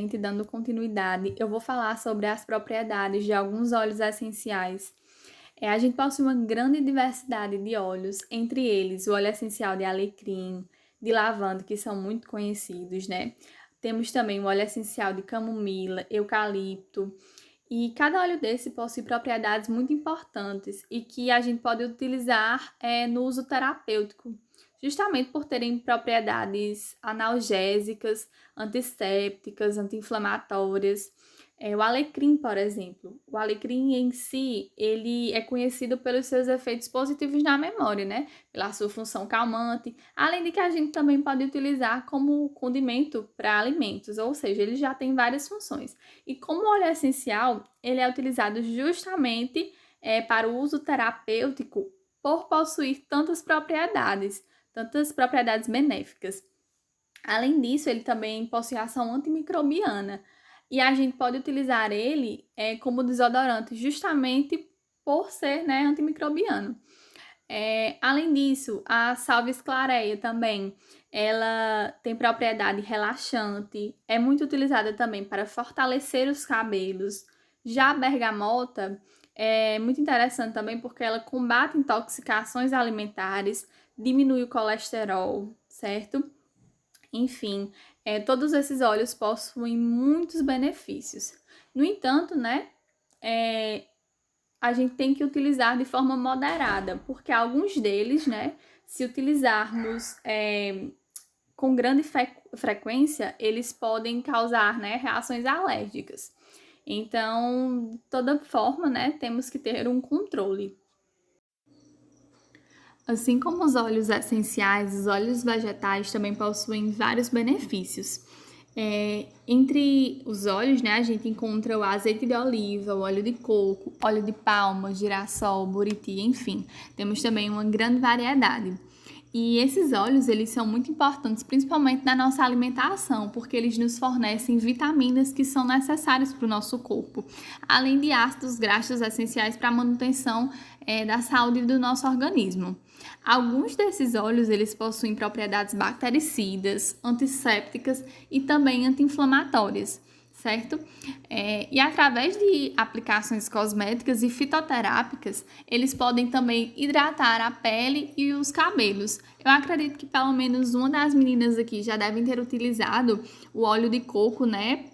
gente, dando continuidade, eu vou falar sobre as propriedades de alguns óleos essenciais. A gente possui uma grande diversidade de óleos, entre eles o óleo essencial de alecrim, de lavanda, que são muito conhecidos, né? Temos também o óleo essencial de camomila, eucalipto, e cada óleo desse possui propriedades muito importantes e que a gente pode utilizar no uso terapêutico, justamente por terem propriedades analgésicas, antissépticas, anti-inflamatórias. O alecrim, por exemplo. O alecrim em si, ele é conhecido pelos seus efeitos positivos na memória, né? Pela sua função calmante, além de que a gente também pode utilizar como condimento para alimentos, ou seja, ele já tem várias funções. E como óleo essencial, ele é utilizado justamente para o uso terapêutico por possuir tantas propriedades benéficas. Além disso, ele também possui ação antimicrobiana e a gente pode utilizar ele como desodorante justamente por ser, né, antimicrobiano. Além disso, a salvia clareia também, ela tem propriedade relaxante, é muito utilizada também para fortalecer os cabelos. Já a bergamota é muito interessante também porque ela combate intoxicações alimentares, diminui o colesterol, certo? Enfim, todos esses óleos possuem muitos benefícios. No entanto, né, a gente tem que utilizar de forma moderada, porque alguns deles, né, se utilizarmos com grande frequência, eles podem causar, né, reações alérgicas. Então, de toda forma, né, temos que ter um controle. Assim como os óleos essenciais, os óleos vegetais também possuem vários benefícios. Entre os óleos, né, a gente encontra o azeite de oliva, o óleo de coco, óleo de palma, girassol, buriti, enfim. Temos também uma grande variedade. E esses óleos, eles são muito importantes, principalmente na nossa alimentação, porque eles nos fornecem vitaminas que são necessárias para o nosso corpo, além de ácidos graxos essenciais para a manutenção da saúde do nosso organismo. Alguns desses óleos, eles possuem propriedades bactericidas, antissépticas e também anti-inflamatórias, certo? E através de aplicações cosméticas e fitoterápicas, eles podem também hidratar a pele e os cabelos. Eu acredito que pelo menos uma das meninas aqui já devem ter utilizado o óleo de coco, né,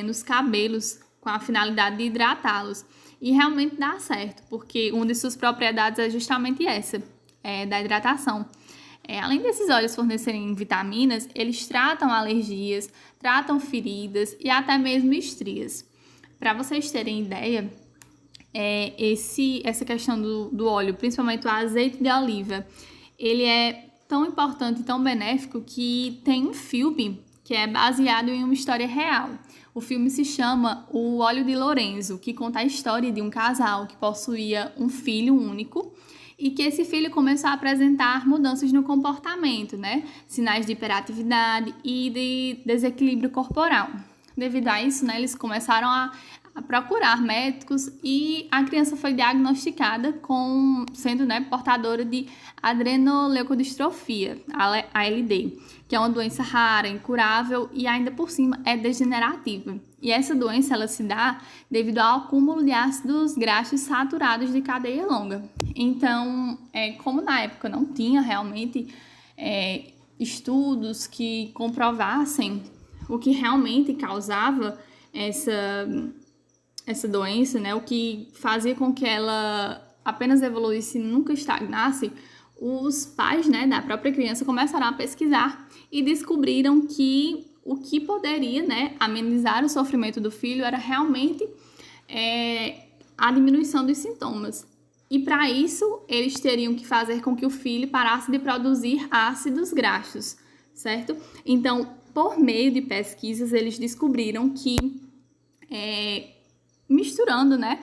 nos cabelos, com a finalidade de hidratá-los. E realmente dá certo, porque uma de suas propriedades é justamente essa, da hidratação. Além desses óleos fornecerem vitaminas, eles tratam alergias, tratam feridas e até mesmo estrias. Para vocês terem ideia, essa questão do óleo, principalmente o azeite de oliva, ele é tão importante e tão benéfico que tem um filme que é baseado em uma história real. O filme se chama O Óleo de Lorenzo, que conta a história de um casal que possuía um filho único e que esse filho começou a apresentar mudanças no comportamento, né? Sinais de hiperatividade e de desequilíbrio corporal. Devido a isso, né, eles começaram a procurar médicos e a criança foi diagnosticada sendo, né, portadora de adrenoleucodistrofia, ALD, que é uma doença rara, incurável e ainda por cima é degenerativa. E essa doença ela se dá devido ao acúmulo de ácidos graxos saturados de cadeia longa. Então, como na época não tinha realmente estudos que comprovassem o que realmente causava essa doença, né, o que fazia com que ela apenas evoluísse e nunca estagnasse, os pais, né, da própria criança começaram a pesquisar e descobriram que o que poderia, né, amenizar o sofrimento do filho era realmente a diminuição dos sintomas. E para isso, eles teriam que fazer com que o filho parasse de produzir ácidos graxos, certo? Então, por meio de pesquisas, eles descobriram que misturando, né,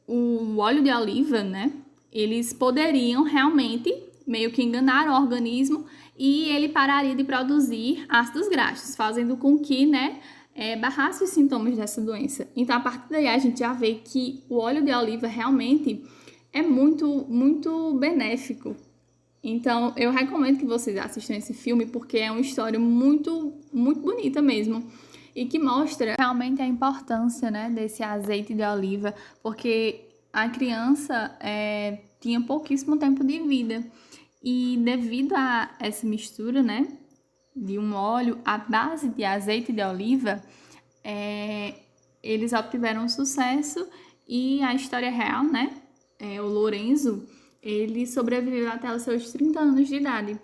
o óleo de oliva, né, eles poderiam realmente meio que enganar o organismo e ele pararia de produzir ácidos graxos, fazendo com que, né, barrasse os sintomas dessa doença. Então, a partir daí, a gente já vê que o óleo de oliva realmente é muito, muito benéfico. Então, eu recomendo que vocês assistam esse filme porque é uma história muito, muito bonita mesmo. e que mostra realmente a importância, né, desse azeite de oliva, porque a criança tinha pouquíssimo tempo de vida e devido a essa mistura, né, de um óleo à base de azeite de oliva, eles obtiveram sucesso e a história real, né, o Lorenzo, ele sobreviveu até os seus 30 anos de idade.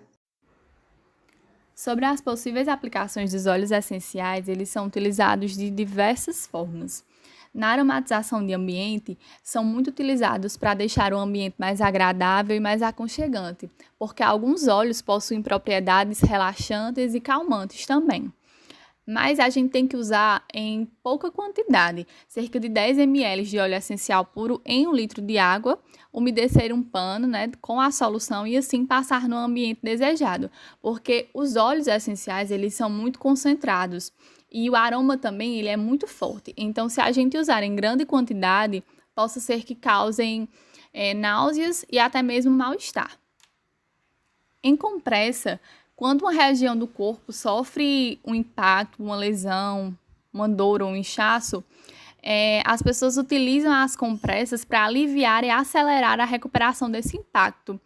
Sobre as possíveis aplicações dos óleos essenciais, eles são utilizados de diversas formas. Na aromatização de ambiente, são muito utilizados para deixar o ambiente mais agradável e mais aconchegante, porque alguns óleos possuem propriedades relaxantes e calmantes também. Mas a gente tem que usar em pouca quantidade, cerca de 10 ml de óleo essencial puro em 1 litro de água, umedecer um pano, né, com a solução e assim passar no ambiente desejado, porque os óleos essenciais eles são muito concentrados e o aroma também ele é muito forte. Então, se a gente usar em grande quantidade, possa ser que causem náuseas e até mesmo mal-estar. Em compressa, quando uma região do corpo sofre um impacto, uma lesão, uma dor ou um inchaço, as pessoas utilizam as compressas para aliviar e acelerar a recuperação desse impacto.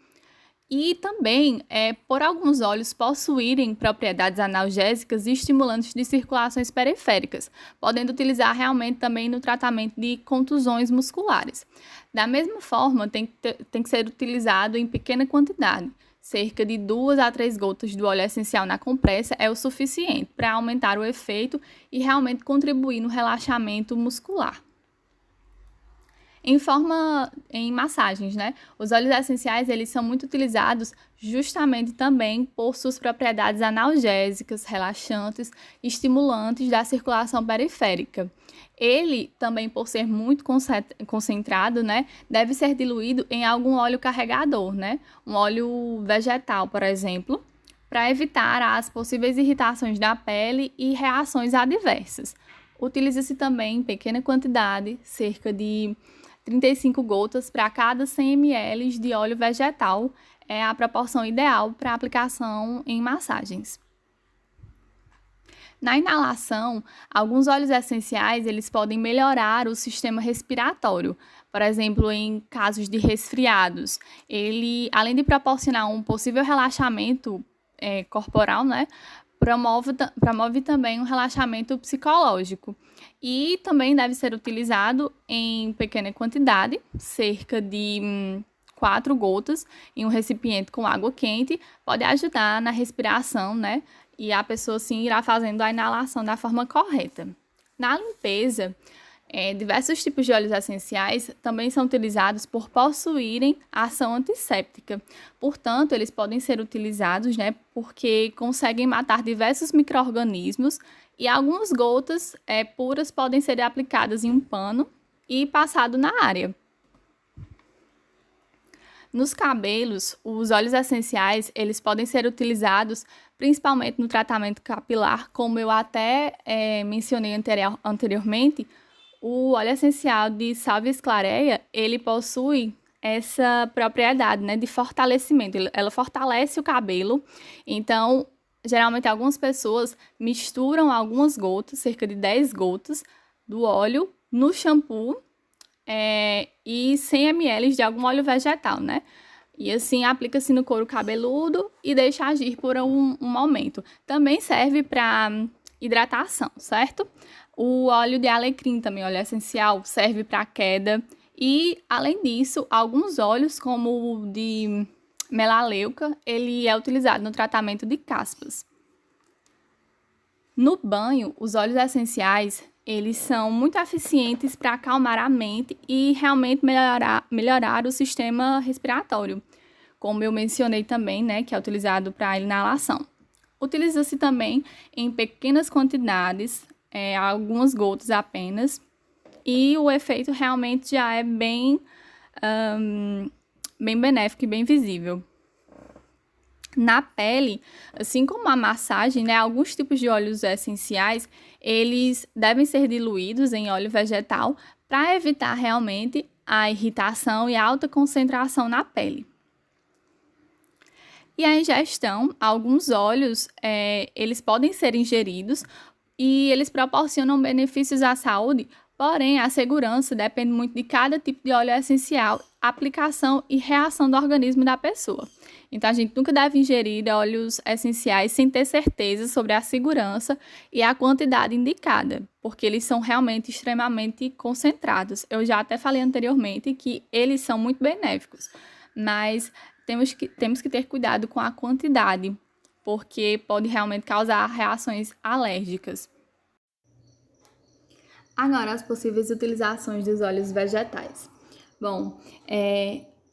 E também, por alguns óleos possuírem propriedades analgésicas e estimulantes de circulações periféricas, podendo utilizar realmente também no tratamento de contusões musculares. Da mesma forma, tem que ser utilizado em pequena quantidade. Cerca de 2 a 3 gotas do óleo essencial na compressa é o suficiente para aumentar o efeito e realmente contribuir no relaxamento muscular. Em massagens, né? Os óleos essenciais, eles são muito utilizados justamente também por suas propriedades analgésicas, relaxantes e estimulantes da circulação periférica. Ele, também por ser muito concentrado, né, deve ser diluído em algum óleo carregador, né? Um óleo vegetal, por exemplo, para evitar as possíveis irritações da pele e reações adversas. Utiliza-se também em pequena quantidade, cerca de 35 gotas para cada 100 ml de óleo vegetal é a proporção ideal para aplicação em massagens. Na inalação, alguns óleos essenciais eles podem melhorar o sistema respiratório. Por exemplo, em casos de resfriados, ele, além de proporcionar um possível relaxamento corporal, né, promove também um relaxamento psicológico. E também deve ser utilizado em pequena quantidade, cerca de 4 gotas em um recipiente com água quente, pode ajudar na respiração, né? E a pessoa sim irá fazendo a inalação da forma correta. Na limpeza, diversos tipos de óleos essenciais também são utilizados por possuírem ação antisséptica. Portanto, eles podem ser utilizados, né, porque conseguem matar diversos micro-organismos e algumas gotas puras podem ser aplicadas em um pano e passado na área. Nos cabelos, os óleos essenciais eles podem ser utilizados principalmente no tratamento capilar, como eu até mencionei anteriormente. O óleo essencial de Salvia esclareia, ele possui essa propriedade, né, de fortalecimento. Ela fortalece o cabelo. Então, geralmente algumas pessoas misturam algumas gotas, cerca de 10 gotas do óleo no shampoo e 100 ml de algum óleo vegetal, né? E assim aplica-se no couro cabeludo e deixa agir por um momento. Também serve para hidratação, certo? O óleo de alecrim, também óleo essencial, serve para queda. E, além disso, alguns óleos, como o de melaleuca, ele é utilizado no tratamento de caspas. No banho, os óleos essenciais, eles são muito eficientes para acalmar a mente e realmente melhorar o sistema respiratório, como eu mencionei também, né, que é utilizado para inalação. Utiliza-se também em pequenas quantidades, algumas gotas apenas, e o efeito realmente já é bem benéfico e bem visível. Na pele, assim como a massagem, né, alguns tipos de óleos essenciais, eles devem ser diluídos em óleo vegetal para evitar realmente a irritação e a alta concentração na pele. E a ingestão, alguns óleos, eles podem ser ingeridos e eles proporcionam benefícios à saúde, porém a segurança depende muito de cada tipo de óleo essencial, aplicação e reação do organismo da pessoa. Então a gente nunca deve ingerir óleos essenciais sem ter certeza sobre a segurança e a quantidade indicada, porque eles são realmente extremamente concentrados. Eu já até falei anteriormente que eles são muito benéficos, mas temos que ter cuidado com a quantidade, porque pode realmente causar reações alérgicas. Agora, as possíveis utilizações dos óleos vegetais. Bom,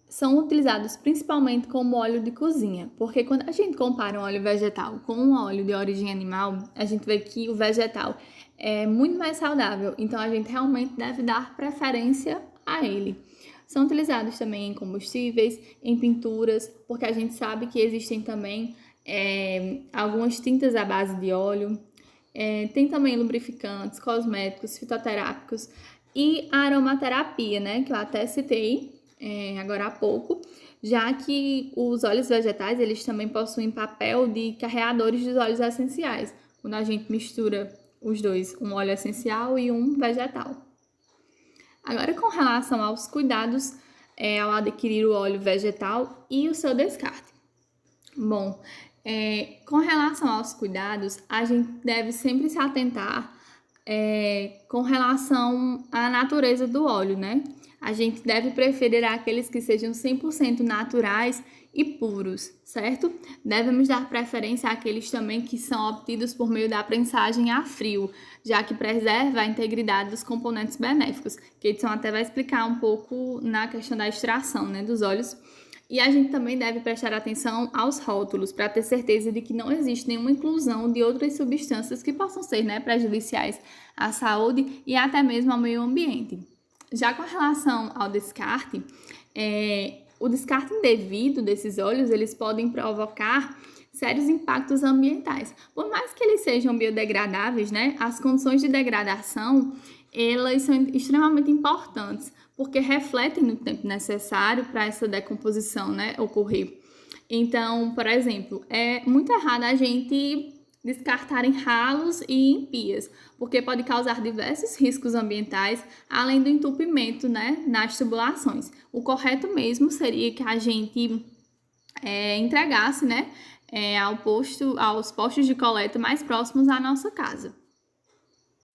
são utilizados principalmente como óleo de cozinha, porque quando a gente compara um óleo vegetal com um óleo de origem animal, a gente vê que o vegetal é muito mais saudável, então a gente realmente deve dar preferência a ele. São utilizados também em combustíveis, em pinturas, porque a gente sabe que existem também algumas tintas à base de óleo. Tem também lubrificantes, cosméticos, fitoterápicos e a aromaterapia, né, que eu até citei agora há pouco, já que os óleos vegetais, eles também possuem papel de carreadores dos óleos essenciais, quando a gente mistura os dois, um óleo essencial e um vegetal. Agora, com relação aos cuidados ao adquirir o óleo vegetal e o seu descarte. Bom, com relação aos cuidados, a gente deve sempre se atentar com relação à natureza do óleo, né? A gente deve preferir aqueles que sejam 100% naturais e puros, certo? Devemos dar preferência àqueles também que são obtidos por meio da prensagem a frio, já que preserva a integridade dos componentes benéficos, que Edson até vai explicar um pouco na questão da extração, né, dos óleos. E a gente também deve prestar atenção aos rótulos, para ter certeza de que não existe nenhuma inclusão de outras substâncias que possam ser, né, prejudiciais à saúde e até mesmo ao meio ambiente. Já com relação ao descarte, o descarte indevido desses óleos, eles podem provocar sérios impactos ambientais. Por mais que eles sejam biodegradáveis, né, as condições de degradação, elas são extremamente importantes, porque refletem no tempo necessário para essa decomposição, né, ocorrer. Então, por exemplo, é muito errado a gente descartar em ralos e em pias, porque pode causar diversos riscos ambientais, além do entupimento, né, nas tubulações. O correto mesmo seria que a gente entregasse, né, aos postos de coleta mais próximos à nossa casa.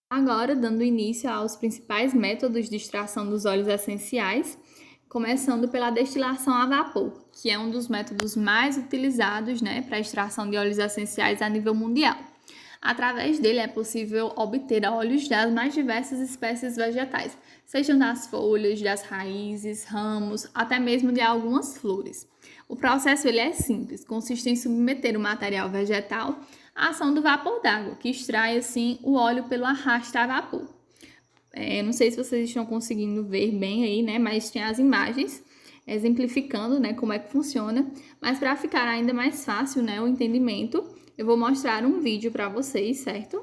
Agora, dando início aos principais métodos de extração dos óleos essenciais, começando pela destilação a vapor, que é um dos métodos mais utilizados, né, para a extração de óleos essenciais a nível mundial. Através dele é possível obter óleos das mais diversas espécies vegetais, sejam das folhas, das raízes, ramos, até mesmo de algumas flores. O processo ele é simples, consiste em submeter o material vegetal à ação do vapor d'água, que extrai assim o óleo pelo arrasto a vapor. Não sei se vocês estão conseguindo ver bem aí, né? Mas tem as imagens exemplificando, né, como é que funciona. Mas para ficar ainda mais fácil, né, o entendimento, eu vou mostrar um vídeo para vocês, certo?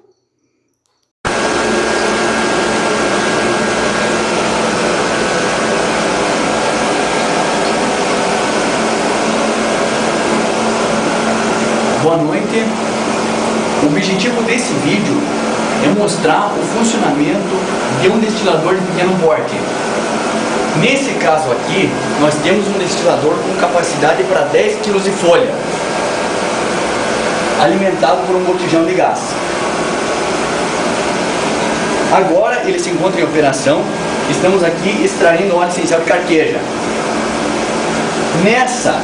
Boa noite. O objetivo desse vídeo é mostrar o funcionamento de um destilador de pequeno porte. Nesse caso aqui, nós temos um destilador com capacidade para 10 kg de folha, alimentado por um botijão de gás. Agora ele se encontra em operação, estamos aqui extraindo óleo essencial de carqueja. Nessa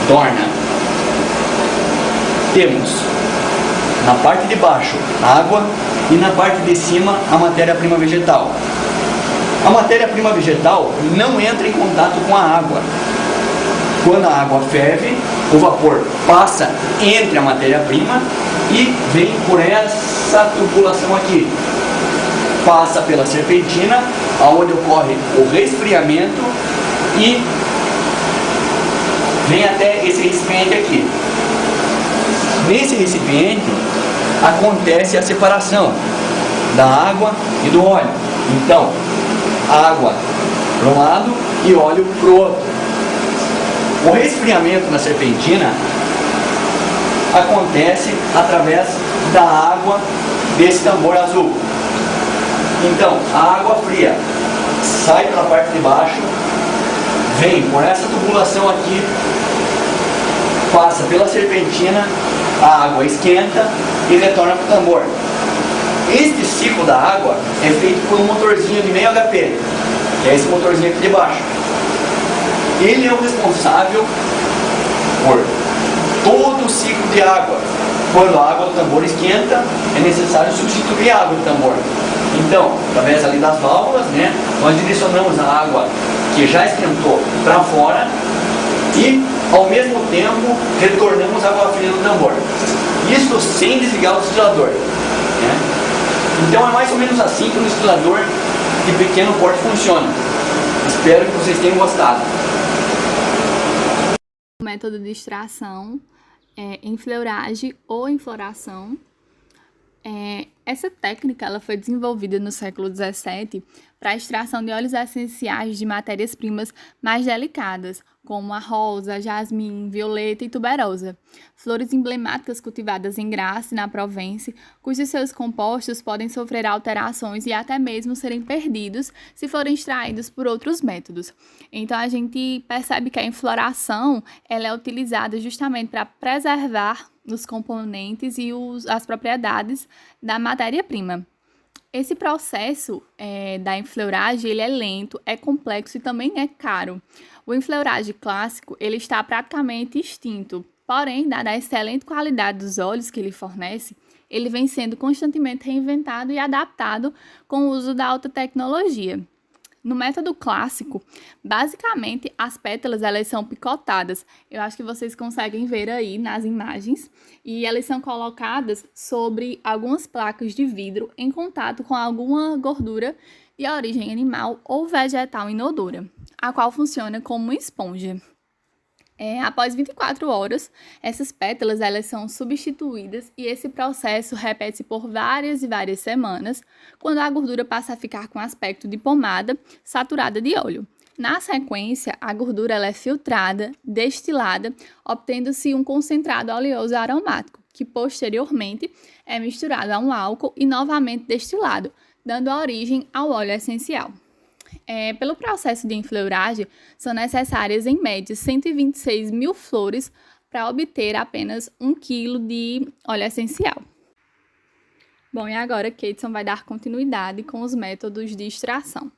torna, temos na parte de baixo água e na parte de cima a matéria-prima vegetal. A matéria-prima vegetal não entra em contato com a água. Quando a água ferve, o vapor passa entre a matéria-prima e vem por essa tubulação aqui. Passa pela serpentina, onde ocorre o resfriamento e vem até esse recipiente aqui. Nesse recipiente acontece a separação da água e do óleo. Então, água para um lado e óleo para o outro. O resfriamento na serpentina acontece através da água desse tambor azul. Então, a água fria sai pela parte de baixo, vem por essa tubulação aqui, passa pela serpentina, a água esquenta e retorna para o tambor. Este ciclo da água é feito por um motorzinho de meio HP, que é esse motorzinho aqui de baixo. Ele é o responsável por todo o ciclo de água. Quando a água do tambor esquenta, é necessário substituir a água do tambor. Então, através ali das válvulas, né, nós direcionamos a água que já esquentou para fora e, ao mesmo tempo, retornamos a água fria no tambor. Isso sem desligar o destilador, né? Então é mais ou menos assim que o destilador de pequeno porte funciona. Espero que vocês tenham gostado. O método de extração é enfleuragem ou enfloração. Essa técnica ela foi desenvolvida no século XVII para a extração de óleos essenciais de matérias-primas mais delicadas, como a rosa, jasmim, violeta e tuberosa, flores emblemáticas cultivadas em Grasse, na Provence, cujos seus compostos podem sofrer alterações e até mesmo serem perdidos se forem extraídos por outros métodos. Então, a gente percebe que a enfloração ela é utilizada justamente para preservar os componentes e as propriedades da matéria-prima. Esse processo da enfleuragem ele é lento, é complexo e também é caro. O enfleuragem clássico ele está praticamente extinto, porém, dada a excelente qualidade dos óleos que ele fornece, ele vem sendo constantemente reinventado e adaptado com o uso da alta tecnologia. No método clássico, basicamente as pétalas elas são picotadas. Eu acho que vocês conseguem ver aí nas imagens. E elas são colocadas sobre algumas placas de vidro em contato com alguma gordura de origem animal ou vegetal inodora, a qual funciona como uma esponja. Após 24 horas, essas pétalas elas são substituídas e esse processo repete-se por várias e várias semanas, quando a gordura passa a ficar com aspecto de pomada saturada de óleo. Na sequência, a gordura ela é filtrada, destilada, obtendo-se um concentrado oleoso aromático, que posteriormente é misturado a um álcool e novamente destilado, dando origem ao óleo essencial. Pelo processo de enfleuragem, são necessárias em média 126 mil flores para obter apenas 1 kg de óleo essencial. Bom, e agora Keidson vai dar continuidade com os métodos de extração.